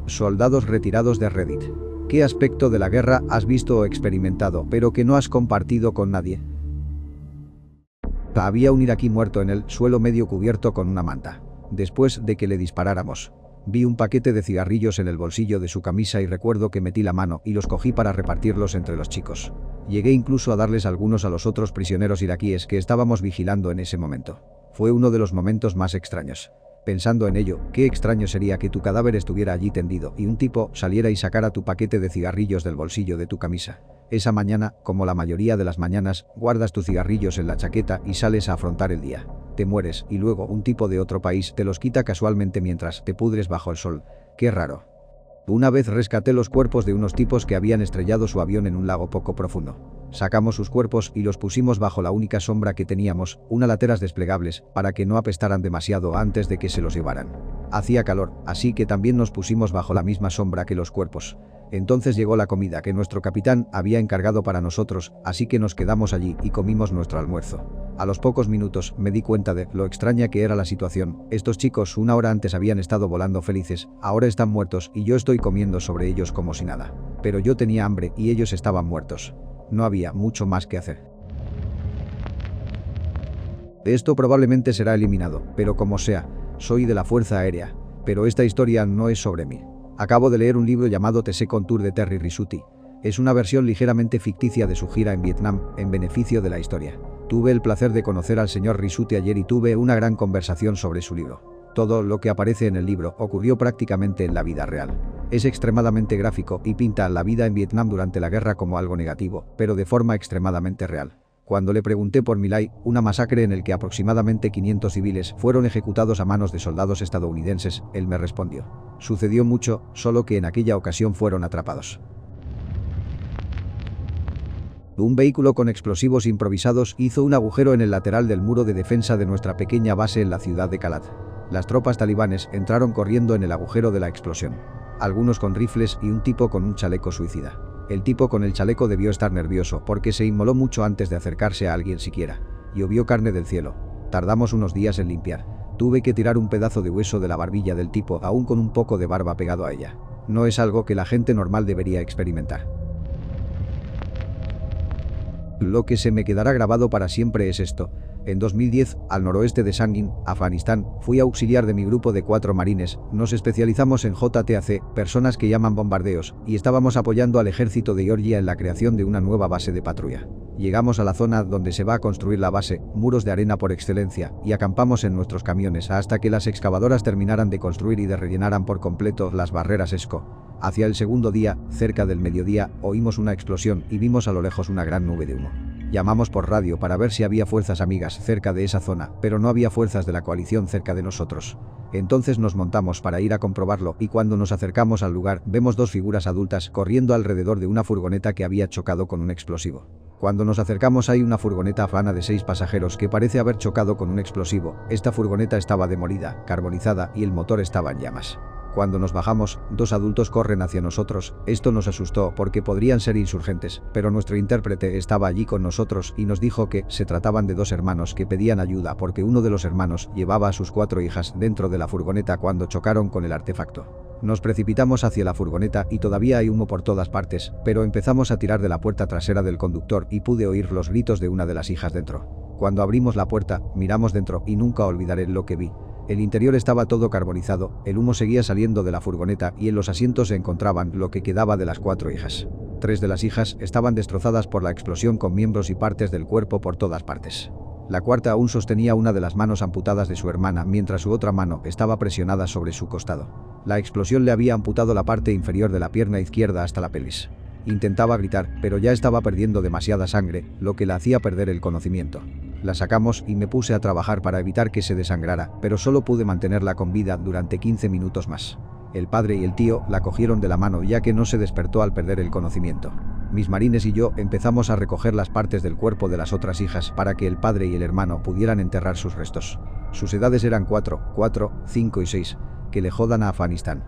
Soldados retirados de Reddit. ¿Qué aspecto de la guerra has visto o experimentado, pero que no has compartido con nadie? Había un iraquí muerto en el suelo medio cubierto con una manta. Después de que le disparáramos, vi un paquete de cigarrillos en el bolsillo de su camisa y recuerdo que metí la mano y los cogí para repartirlos entre los chicos. Llegué incluso a darles algunos a los otros prisioneros iraquíes que estábamos vigilando en ese momento. Fue uno de los momentos más extraños. Pensando en ello, qué extraño sería que tu cadáver estuviera allí tendido y un tipo saliera y sacara tu paquete de cigarrillos del bolsillo de tu camisa. Esa mañana, como la mayoría de las mañanas, guardas tus cigarrillos en la chaqueta y sales a afrontar el día. Te mueres y luego un tipo de otro país te los quita casualmente mientras te pudres bajo el sol. Qué raro. Una vez rescaté los cuerpos de unos tipos que habían estrellado su avión en un lago poco profundo. Sacamos sus cuerpos y los pusimos bajo la única sombra que teníamos, unas lateras desplegables, para que no apestaran demasiado antes de que se los llevaran. Hacía calor, así que también nos pusimos bajo la misma sombra que los cuerpos. Entonces llegó la comida que nuestro capitán había encargado para nosotros, así que nos quedamos allí y comimos nuestro almuerzo. A los pocos minutos me di cuenta de lo extraña que era la situación. Estos chicos una hora antes habían estado volando felices, ahora están muertos y yo estoy comiendo sobre ellos como si nada. Pero yo tenía hambre y ellos estaban muertos. No había mucho más que hacer. Esto probablemente será eliminado, pero como sea, soy de la Fuerza Aérea. Pero esta historia no es sobre mí. Acabo de leer un libro llamado The Second Tour de Terry Risuti. Es una versión ligeramente ficticia de su gira en Vietnam, en beneficio de la historia. Tuve el placer de conocer al señor Risuti ayer y tuve una gran conversación sobre su libro. Todo lo que aparece en el libro ocurrió prácticamente en la vida real. Es extremadamente gráfico y pinta la vida en Vietnam durante la guerra como algo negativo, pero de forma extremadamente real. Cuando le pregunté por My Lai, una masacre en el que aproximadamente 500 civiles fueron ejecutados a manos de soldados estadounidenses, él me respondió: sucedió mucho, solo que en aquella ocasión fueron atrapados. Un vehículo con explosivos improvisados hizo un agujero en el lateral del muro de defensa de nuestra pequeña base en la ciudad de Kalat. Las tropas talibanes entraron corriendo en el agujero de la explosión. Algunos con rifles y un tipo con un chaleco suicida. El tipo con el chaleco debió estar nervioso porque se inmoló mucho antes de acercarse a alguien siquiera. Llovió carne del cielo. Tardamos unos días en limpiar. Tuve que tirar un pedazo de hueso de la barbilla del tipo aún con un poco de barba pegado a ella. No es algo que la gente normal debería experimentar. Lo que se me quedará grabado para siempre es esto. En 2010, al noroeste de Sangin, Afganistán, fui auxiliar de mi grupo de 4 marines. Nos especializamos en JTAC, personas que llaman bombardeos, y estábamos apoyando al ejército de Georgia en la creación de una nueva base de patrulla. Llegamos a la zona donde se va a construir la base, muros de arena por excelencia, y acampamos en nuestros camiones hasta que las excavadoras terminaran de construir y de rellenaran por completo las barreras ESCO. Hacia el segundo día, cerca del mediodía, oímos una explosión y vimos a lo lejos una gran nube de humo. Llamamos por radio para ver si había fuerzas amigas cerca de esa zona, pero no había fuerzas de la coalición cerca de nosotros. Entonces nos montamos para ir a comprobarlo y cuando nos acercamos al lugar vemos 2 figuras adultas corriendo alrededor de una furgoneta que había chocado con un explosivo. Cuando nos acercamos hay una furgoneta afgana de 6 pasajeros que parece haber chocado con un explosivo. Esta furgoneta estaba demolida, carbonizada y el motor estaba en llamas. Cuando nos bajamos, 2 adultos corren hacia nosotros. Esto nos asustó porque podrían ser insurgentes, pero nuestro intérprete estaba allí con nosotros y nos dijo que se trataban de 2 hermanos que pedían ayuda porque uno de los hermanos llevaba a sus 4 hijas dentro de la furgoneta cuando chocaron con el artefacto. Nos precipitamos hacia la furgoneta y todavía hay humo por todas partes, pero empezamos a tirar de la puerta trasera del conductor y pude oír los gritos de una de las hijas dentro. Cuando abrimos la puerta, miramos dentro y nunca olvidaré lo que vi. El interior estaba todo carbonizado, el humo seguía saliendo de la furgoneta y en los asientos se encontraban lo que quedaba de las 4 hijas. 3 de las hijas estaban destrozadas por la explosión con miembros y partes del cuerpo por todas partes. La cuarta aún sostenía una de las manos amputadas de su hermana mientras su otra mano estaba presionada sobre su costado. La explosión le había amputado la parte inferior de la pierna izquierda hasta la pelvis. Intentaba gritar, pero ya estaba perdiendo demasiada sangre, lo que la hacía perder el conocimiento. La sacamos y me puse a trabajar para evitar que se desangrara, pero solo pude mantenerla con vida durante 15 minutos más. El padre y el tío la cogieron de la mano ya que no se despertó al perder el conocimiento. Mis marines y yo empezamos a recoger las partes del cuerpo de las otras hijas para que el padre y el hermano pudieran enterrar sus restos. Sus edades eran 4, 5 y 6. Que le jodan a Afganistán.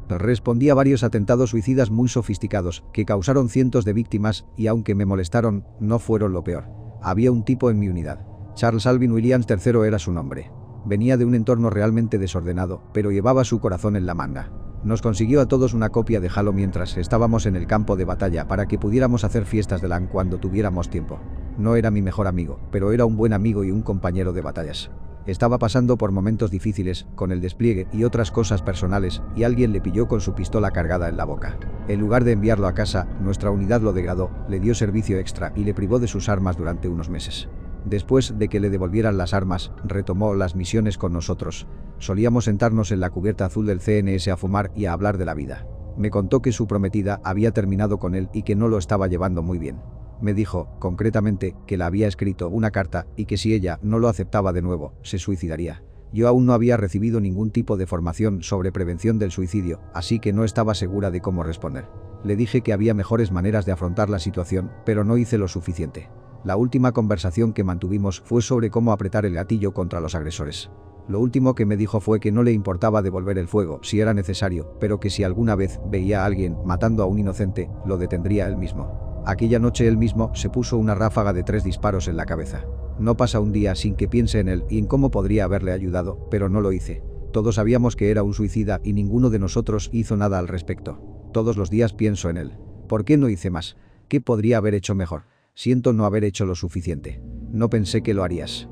Respondí a varios atentados suicidas muy sofisticados, que causaron cientos de víctimas, y aunque me molestaron, no fueron lo peor. Había un tipo en mi unidad. Charles Alvin Williams III era su nombre. Venía de un entorno realmente desordenado, pero llevaba su corazón en la manga. Nos consiguió a todos una copia de Halo mientras estábamos en el campo de batalla para que pudiéramos hacer fiestas de LAN cuando tuviéramos tiempo. No era mi mejor amigo, pero era un buen amigo y un compañero de batallas. Estaba pasando por momentos difíciles, con el despliegue y otras cosas personales, y alguien le pilló con su pistola cargada en la boca. En lugar de enviarlo a casa, nuestra unidad lo degradó, le dio servicio extra y le privó de sus armas durante unos meses. Después de que le devolvieran las armas, retomó las misiones con nosotros. Solíamos sentarnos en la cubierta azul del CNS a fumar y a hablar de la vida. Me contó que su prometida había terminado con él y que no lo estaba llevando muy bien. Me dijo, concretamente, que le había escrito una carta y que si ella no lo aceptaba de nuevo, se suicidaría. Yo aún no había recibido ningún tipo de formación sobre prevención del suicidio, así que no estaba segura de cómo responder. Le dije que había mejores maneras de afrontar la situación, pero no hice lo suficiente. La última conversación que mantuvimos fue sobre cómo apretar el gatillo contra los agresores. Lo último que me dijo fue que no le importaba devolver el fuego si era necesario, pero que si alguna vez veía a alguien matando a un inocente, lo detendría él mismo. Aquella noche él mismo se puso una ráfaga de 3 disparos en la cabeza. No pasa un día sin que piense en él y en cómo podría haberle ayudado, pero no lo hice. Todos sabíamos que era un suicida y ninguno de nosotros hizo nada al respecto. Todos los días pienso en él. ¿Por qué no hice más? ¿Qué podría haber hecho mejor? Siento no haber hecho lo suficiente. No pensé que lo harías.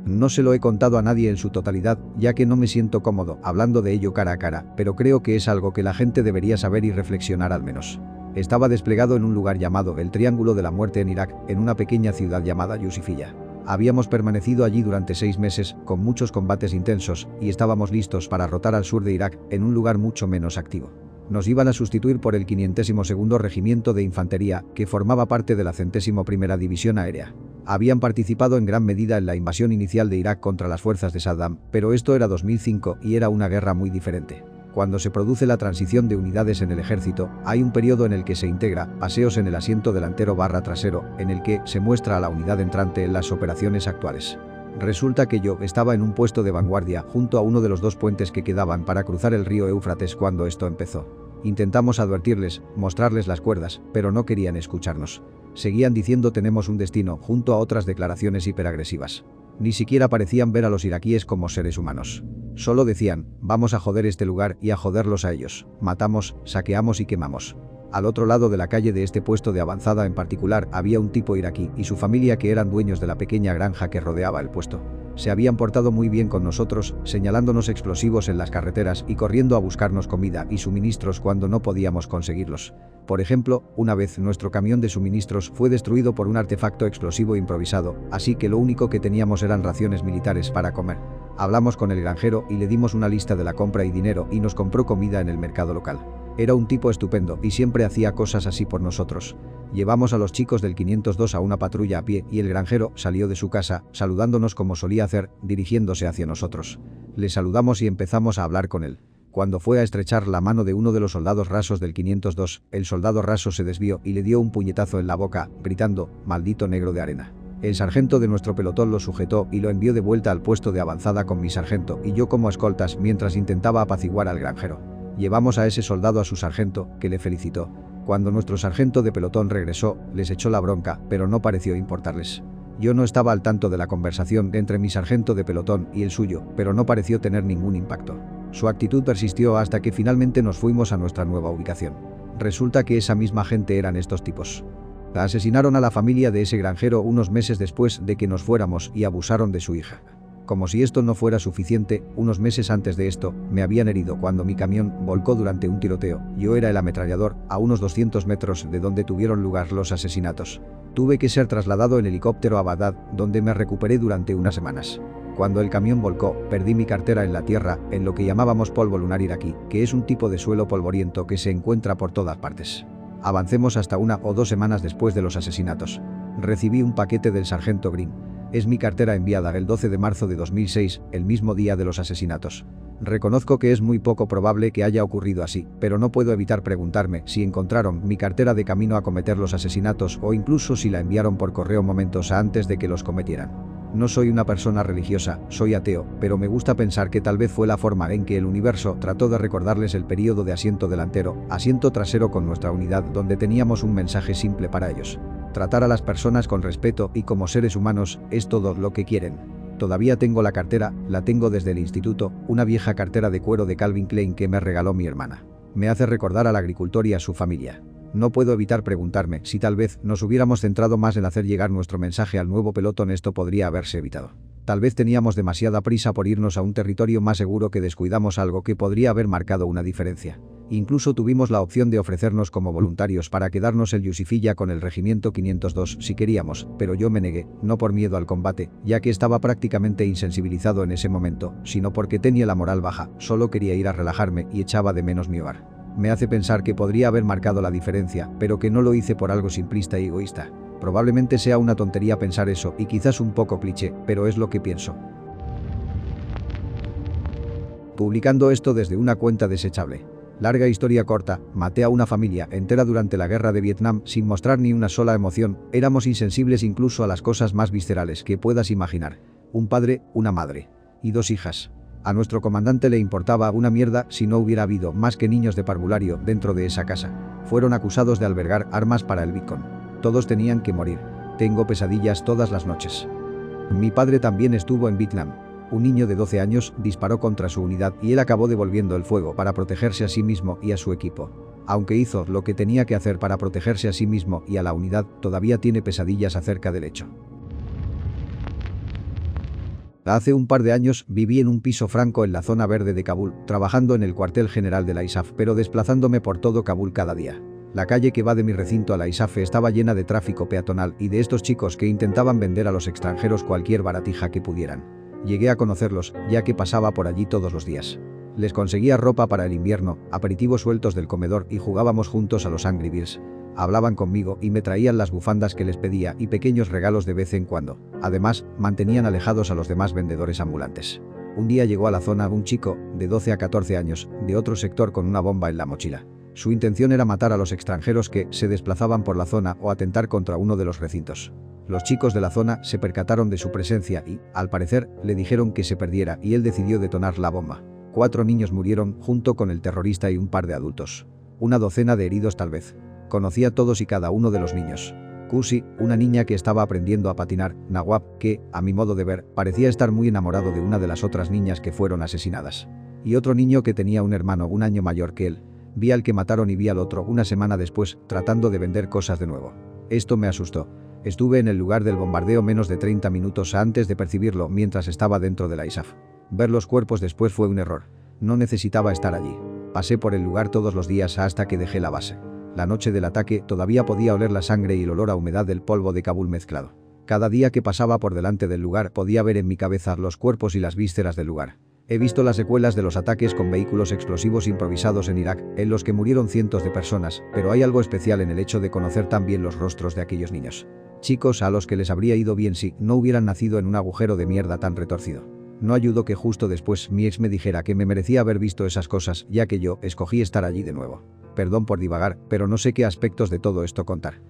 No se lo he contado a nadie en su totalidad, ya que no me siento cómodo hablando de ello cara a cara, pero creo que es algo que la gente debería saber y reflexionar al menos. Estaba desplegado en un lugar llamado el Triángulo de la Muerte en Irak, en una pequeña ciudad llamada Yusifilla. Habíamos permanecido allí durante 6 meses, con muchos combates intensos, y estábamos listos para rotar al sur de Irak, en un lugar mucho menos activo. Nos iban a sustituir por el 502º Regimiento de Infantería, que formaba parte de la 101ª División Aérea. Habían participado en gran medida en la invasión inicial de Irak contra las fuerzas de Saddam, pero esto era 2005 y era una guerra muy diferente. Cuando se produce la transición de unidades en el ejército, hay un periodo en el que se integra paseos en el asiento delantero / trasero, en el que se muestra a la unidad entrante en las operaciones actuales. Resulta que yo estaba en un puesto de vanguardia junto a uno de los 2 puentes que quedaban para cruzar el río Éufrates cuando esto empezó. Intentamos advertirles, mostrarles las cuerdas, pero no querían escucharnos. Seguían diciendo tenemos un destino, junto a otras declaraciones hiperagresivas. Ni siquiera parecían ver a los iraquíes como seres humanos. Solo decían, vamos a joder este lugar y a joderlos a ellos. Matamos, saqueamos y quemamos. Al otro lado de la calle de este puesto de avanzada en particular había un tipo iraquí y su familia que eran dueños de la pequeña granja que rodeaba el puesto. Se habían portado muy bien con nosotros, señalándonos explosivos en las carreteras y corriendo a buscarnos comida y suministros cuando no podíamos conseguirlos. Por ejemplo, una vez nuestro camión de suministros fue destruido por un artefacto explosivo improvisado, así que lo único que teníamos eran raciones militares para comer. Hablamos con el granjero y le dimos una lista de la compra y dinero y nos compró comida en el mercado local. Era un tipo estupendo y siempre hacía cosas así por nosotros. Llevamos a los chicos del 502 a una patrulla a pie y el granjero salió de su casa, saludándonos como solía hacer, dirigiéndose hacia nosotros. Le saludamos y empezamos a hablar con él. Cuando fue a estrechar la mano de uno de los soldados rasos del 502, el soldado raso se desvió y le dio un puñetazo en la boca, gritando, «Maldito negro de arena». El sargento de nuestro pelotón lo sujetó y lo envió de vuelta al puesto de avanzada con mi sargento y yo como escoltas mientras intentaba apaciguar al granjero. Llevamos a ese soldado a su sargento, que le felicitó. Cuando nuestro sargento de pelotón regresó, les echó la bronca, pero no pareció importarles. Yo no estaba al tanto de la conversación entre mi sargento de pelotón y el suyo, pero no pareció tener ningún impacto. Su actitud persistió hasta que finalmente nos fuimos a nuestra nueva ubicación. Resulta que esa misma gente eran estos tipos. Asesinaron a la familia de ese granjero unos meses después de que nos fuéramos y abusaron de su hija. Como si esto no fuera suficiente, unos meses antes de esto, me habían herido cuando mi camión volcó durante un tiroteo. Yo era el ametrallador, a unos 200 metros de donde tuvieron lugar los asesinatos. Tuve que ser trasladado en helicóptero a Bagdad, donde me recuperé durante unas semanas. Cuando el camión volcó, perdí mi cartera en la tierra, en lo que llamábamos polvo lunar iraquí, que es un tipo de suelo polvoriento que se encuentra por todas partes. Avancemos hasta 1 o 2 semanas después de los asesinatos. Recibí un paquete del sargento Green. Es mi cartera enviada el 12 de marzo de 2006, el mismo día de los asesinatos. Reconozco que es muy poco probable que haya ocurrido así, pero no puedo evitar preguntarme si encontraron mi cartera de camino a cometer los asesinatos o incluso si la enviaron por correo momentos antes de que los cometieran. No soy una persona religiosa, soy ateo, pero me gusta pensar que tal vez fue la forma en que el universo trató de recordarles el período de asiento delantero, asiento trasero con nuestra unidad donde teníamos un mensaje simple para ellos. Tratar a las personas con respeto y como seres humanos es todo lo que quieren. Todavía tengo la cartera, la tengo desde el instituto, una vieja cartera de cuero de Calvin Klein que me regaló mi hermana. Me hace recordar al agricultor y a su familia. No puedo evitar preguntarme si tal vez nos hubiéramos centrado más en hacer llegar nuestro mensaje al nuevo pelotón, esto podría haberse evitado. Tal vez teníamos demasiada prisa por irnos a un territorio más seguro que descuidamos algo que podría haber marcado una diferencia. Incluso tuvimos la opción de ofrecernos como voluntarios para quedarnos el Yusifilla con el regimiento 502 si queríamos, pero yo me negué, no por miedo al combate, ya que estaba prácticamente insensibilizado en ese momento, sino porque tenía la moral baja, solo quería ir a relajarme y echaba de menos mi hogar. Me hace pensar que podría haber marcado la diferencia, pero que no lo hice por algo simplista y egoísta. Probablemente sea una tontería pensar eso y quizás un poco cliché, pero es lo que pienso. Publicando esto desde una cuenta desechable. Larga historia corta, maté a una familia entera durante la guerra de Vietnam sin mostrar ni una sola emoción, éramos insensibles incluso a las cosas más viscerales que puedas imaginar. Un padre, una madre. Y 2 hijas. A nuestro comandante le importaba una mierda si no hubiera habido más que niños de parvulario dentro de esa casa. Fueron acusados de albergar armas para el Vietcong. Todos tenían que morir. Tengo pesadillas todas las noches. Mi padre también estuvo en Vietnam. Un niño de 12 años disparó contra su unidad y él acabó devolviendo el fuego para protegerse a sí mismo y a su equipo. Aunque hizo lo que tenía que hacer para protegerse a sí mismo y a la unidad, todavía tiene pesadillas acerca del hecho. Hace un par de años viví en un piso franco en la zona verde de Kabul, trabajando en el cuartel general de la ISAF, pero desplazándome por todo Kabul cada día. La calle que va de mi recinto a la ISAF estaba llena de tráfico peatonal y de estos chicos que intentaban vender a los extranjeros cualquier baratija que pudieran. Llegué a conocerlos, ya que pasaba por allí todos los días. Les conseguía ropa para el invierno, aperitivos sueltos del comedor y jugábamos juntos a los Angry Birds. Hablaban conmigo y me traían las bufandas que les pedía y pequeños regalos de vez en cuando. Además, mantenían alejados a los demás vendedores ambulantes. Un día llegó a la zona un chico, de 12 a 14 años, de otro sector con una bomba en la mochila. Su intención era matar a los extranjeros que se desplazaban por la zona o atentar contra uno de los recintos. Los chicos de la zona se percataron de su presencia y, al parecer, le dijeron que se perdiera y él decidió detonar la bomba. 4 niños murieron junto con el terrorista y un par de adultos. Una docena de heridos tal vez. Conocí a todos y cada uno de los niños. Kusi, una niña que estaba aprendiendo a patinar, Nawab, que, a mi modo de ver, parecía estar muy enamorado de una de las otras niñas que fueron asesinadas. Y otro niño que tenía un hermano un año mayor que él. Vi al que mataron y vi al otro una semana después, tratando de vender cosas de nuevo. Esto me asustó. Estuve en el lugar del bombardeo menos de 30 minutos antes de percibirlo mientras estaba dentro de la ISAF. Ver los cuerpos después fue un error. No necesitaba estar allí. Pasé por el lugar todos los días hasta que dejé la base. La noche del ataque todavía podía oler la sangre y el olor a humedad del polvo de Kabul mezclado. Cada día que pasaba por delante del lugar podía ver en mi cabeza los cuerpos y las vísceras del lugar. He visto las secuelas de los ataques con vehículos explosivos improvisados en Irak, en los que murieron cientos de personas, pero hay algo especial en el hecho de conocer tan bien los rostros de aquellos niños. Chicos a los que les habría ido bien si no hubieran nacido en un agujero de mierda tan retorcido. No ayudó que justo después mi ex me dijera que me merecía haber visto esas cosas, ya que yo escogí estar allí de nuevo. Perdón por divagar, pero no sé qué aspectos de todo esto contar.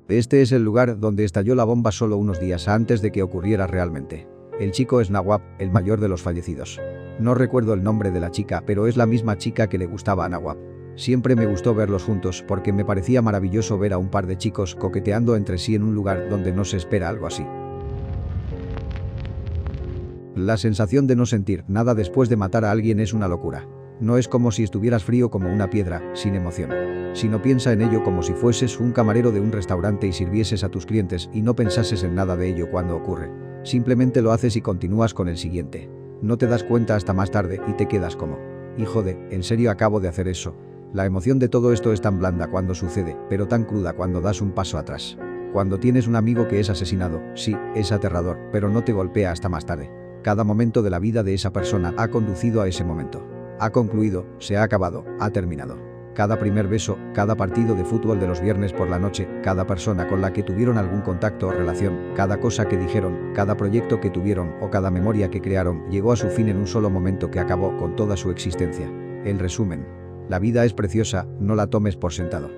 Este es el lugar donde estalló la bomba solo unos días antes de que ocurriera realmente. El chico es Nawab, el mayor de los fallecidos. No recuerdo el nombre de la chica, pero es la misma chica que le gustaba a Nawab. Siempre me gustó verlos juntos porque me parecía maravilloso ver a un par de chicos coqueteando entre sí en un lugar donde no se espera algo así. La sensación de no sentir nada después de matar a alguien es una locura. No es como si estuvieras frío como una piedra, sin emoción. Sino piensa en ello como si fueses un camarero de un restaurante y sirvieses a tus clientes y no pensases en nada de ello cuando ocurre. Simplemente lo haces y continúas con el siguiente. No te das cuenta hasta más tarde y te quedas como, hijo de, ¿en serio acabo de hacer eso? La emoción de todo esto es tan blanda cuando sucede, pero tan cruda cuando das un paso atrás. Cuando tienes un amigo que es asesinado, sí, es aterrador, pero no te golpea hasta más tarde. Cada momento de la vida de esa persona ha conducido a ese momento. Ha concluido, se ha acabado, ha terminado. Cada primer beso, cada partido de fútbol de los viernes por la noche, cada persona con la que tuvieron algún contacto o relación, cada cosa que dijeron, cada proyecto que tuvieron o cada memoria que crearon, llegó a su fin en un solo momento que acabó con toda su existencia. El resumen. La vida es preciosa, no la tomes por sentado.